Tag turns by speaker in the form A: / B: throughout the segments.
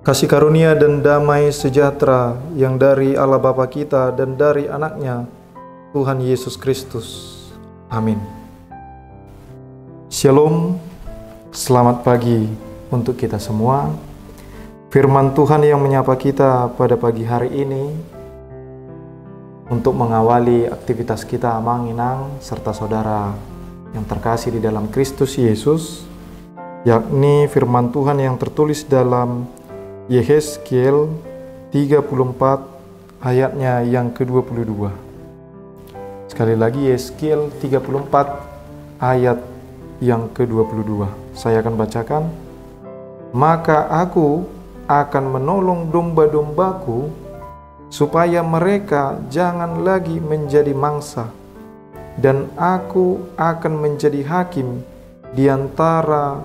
A: Kasih karunia dan damai sejahtera yang dari Allah Bapa kita dan dari anaknya Tuhan Yesus Kristus. Amin. Shalom, selamat pagi untuk kita semua. Firman Tuhan yang menyapa kita pada pagi hari ini untuk mengawali aktivitas kita menginang serta saudara yang terkasih di dalam Kristus Yesus, yakni firman Tuhan yang tertulis dalam Yehezkiel 34 ayatnya yang ke-22. Sekali lagi Yehezkiel 34 ayat yang ke-22. Saya akan bacakan. Maka aku akan menolong domba-dombaku supaya mereka jangan lagi menjadi mangsa, dan aku akan menjadi hakim di antara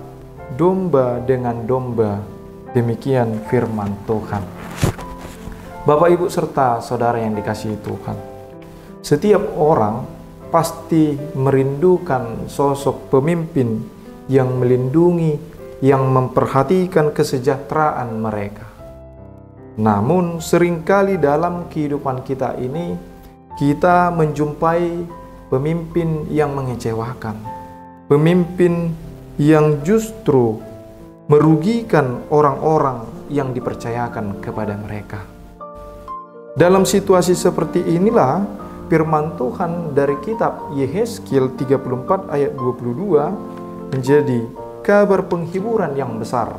A: domba dengan domba. Demikian firman Tuhan. Bapak, Ibu, serta saudara yang dikasihi Tuhan, setiap orang pasti merindukan sosok pemimpin yang melindungi, yang memperhatikan kesejahteraan mereka. Namun seringkali dalam kehidupan kita ini, kita menjumpai pemimpin yang mengecewakan, pemimpin yang justru merugikan orang-orang yang dipercayakan kepada mereka. Dalam situasi seperti inilah firman Tuhan dari kitab Yehezkiel 34 ayat 22 menjadi kabar penghiburan yang besar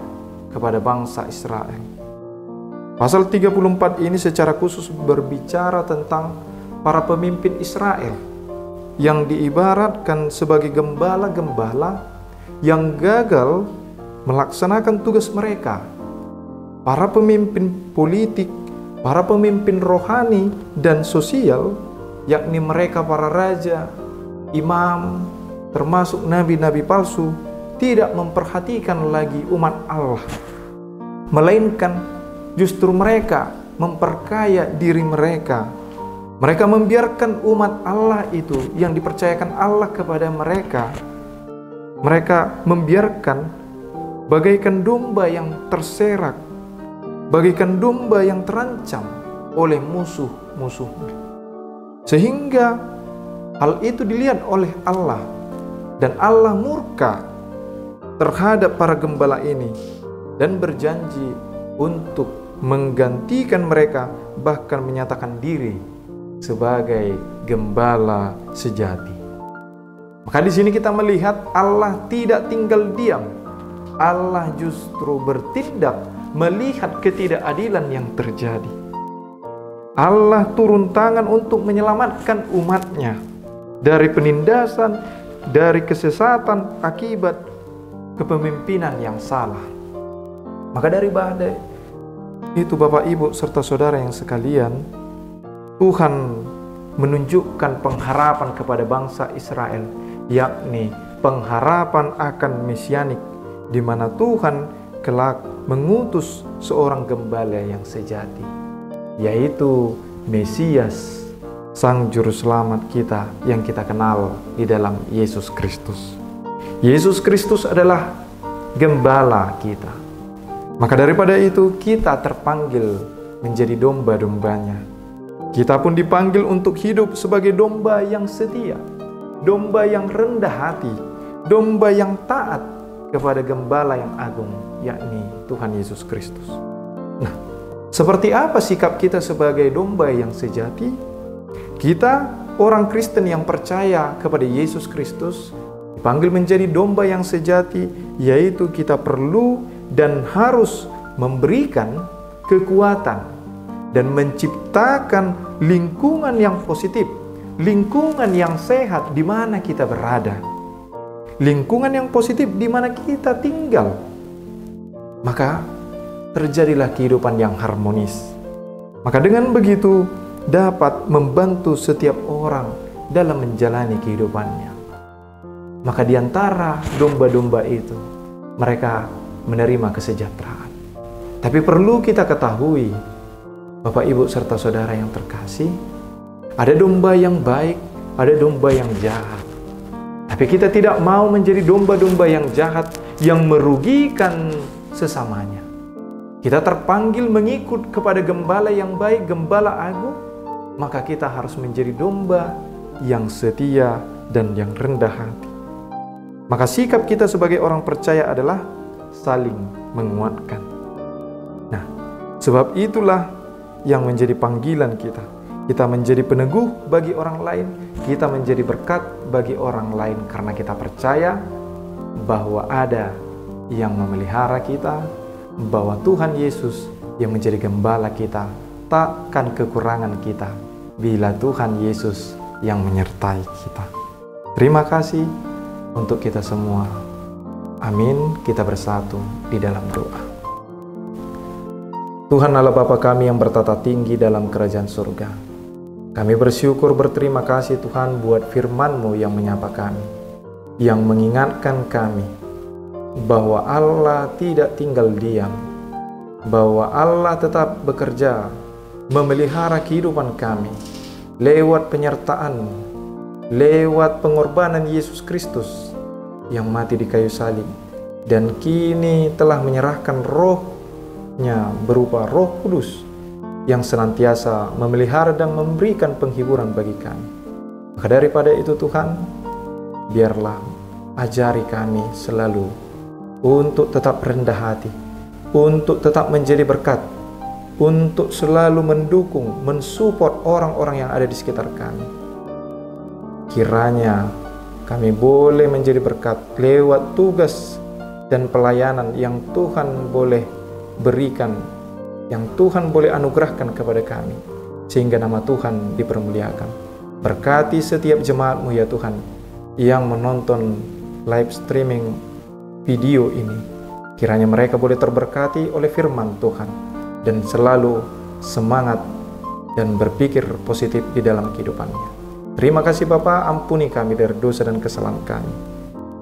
A: kepada bangsa Israel. Pasal 34 ini secara khusus berbicara tentang para pemimpin Israel yang diibaratkan sebagai gembala-gembala yang gagal melaksanakan tugas mereka. Para pemimpin politik, para pemimpin rohani dan sosial, yakni mereka para raja, imam, termasuk nabi-nabi palsu, tidak memperhatikan lagi umat Allah, melainkan justru mereka memperkaya diri mereka. Mereka membiarkan umat Allah itu yang dipercayakan Allah kepada mereka. Mereka membiarkan bagaikan domba yang terserak, bagaikan domba yang terancam oleh musuh-musuhnya. Sehingga hal itu dilihat oleh Allah, dan Allah murka terhadap para gembala ini dan berjanji untuk menggantikan mereka, bahkan menyatakan diri sebagai gembala sejati. Maka di sini kita melihat Allah tidak tinggal diam. Allah justru bertindak melihat ketidakadilan yang terjadi. Allah turun tangan untuk menyelamatkan umatnya dari penindasan, dari kesesatan akibat kepemimpinan yang salah. Maka dari badai itu, Bapak, Ibu, serta saudara yang sekalian, Tuhan menunjukkan pengharapan kepada bangsa Israel, yakni pengharapan akan mesianik, di mana Tuhan kelak mengutus seorang gembala yang sejati, yaitu Mesias, Sang Juru Selamat kita yang kita kenal di dalam Yesus Kristus. Yesus Kristus adalah gembala kita. Maka daripada itu kita terpanggil menjadi domba-dombanya. Kita pun dipanggil untuk hidup sebagai domba yang setia, domba yang rendah hati, domba yang taat kepada gembala yang agung, yakni Tuhan Yesus Kristus. Nah, seperti apa sikap kita sebagai domba yang sejati? Kita, orang Kristen yang percaya kepada Yesus Kristus, dipanggil menjadi domba yang sejati, yaitu kita perlu dan harus memberikan kekuatan dan menciptakan lingkungan yang positif, lingkungan yang sehat di mana kita berada. Lingkungan yang positif di mana kita tinggal. Maka terjadilah kehidupan yang harmonis. Maka dengan begitu dapat membantu setiap orang dalam menjalani kehidupannya. Maka di antara domba-domba itu mereka menerima kesejahteraan. Tapi perlu kita ketahui, Bapak, Ibu, serta saudara yang terkasih, ada domba yang baik, ada domba yang jahat. Tapi kita tidak mau menjadi domba-domba yang jahat, yang merugikan sesamanya. Kita terpanggil mengikut kepada gembala yang baik, gembala agung, maka kita harus menjadi domba yang setia dan yang rendah hati. Maka sikap kita sebagai orang percaya adalah saling menguatkan. Nah, sebab itulah yang menjadi panggilan kita. Kita menjadi peneguh bagi orang lain, kita menjadi berkat bagi orang lain karena kita percaya bahwa ada yang memelihara kita, bahwa Tuhan Yesus yang menjadi gembala kita takkan kekurangan kita bila Tuhan Yesus yang menyertai kita. Terima kasih untuk kita semua. Amin. Kita bersatu di dalam doa. Tuhan Allah Bapa kami yang bertata tinggi dalam kerajaan surga, kami bersyukur berterima kasih Tuhan buat firman-Mu yang menyapa kami, yang mengingatkan kami bahwa Allah tidak tinggal diam, bahwa Allah tetap bekerja memelihara kehidupan kami lewat penyertaan-Mu, lewat pengorbanan Yesus Kristus yang mati di kayu salib dan kini telah menyerahkan Roh-Nya berupa Roh Kudus yang senantiasa memelihara dan memberikan penghiburan bagi kami. Maka daripada itu Tuhan, biarlah ajari kami selalu untuk tetap rendah hati, untuk tetap menjadi berkat, untuk selalu mendukung, mensupport orang-orang yang ada di sekitar kami. Kiranya kami boleh menjadi berkat lewat tugas dan pelayanan yang Tuhan boleh berikan, yang Tuhan boleh anugerahkan kepada kami, sehingga nama Tuhan dipermuliakan. Berkati setiap jemaat-Mu ya Tuhan, yang menonton live streaming video ini. Kiranya mereka boleh terberkati oleh firman Tuhan, dan selalu semangat dan berpikir positif di dalam kehidupannya. Terima kasih Bapa, ampuni kami dari dosa dan kesalahan kami,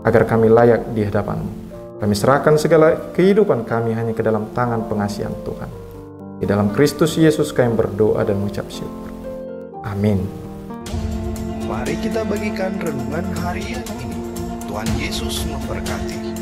A: agar kami layak di hadapan-Mu. Kami serahkan segala kehidupan kami hanya ke dalam tangan pengasihan Tuhan. Di dalam Kristus Yesus kami berdoa dan mengucap syukur. Amin.
B: Mari kita bagikan renungan harian ini. Tuhan Yesus memberkati.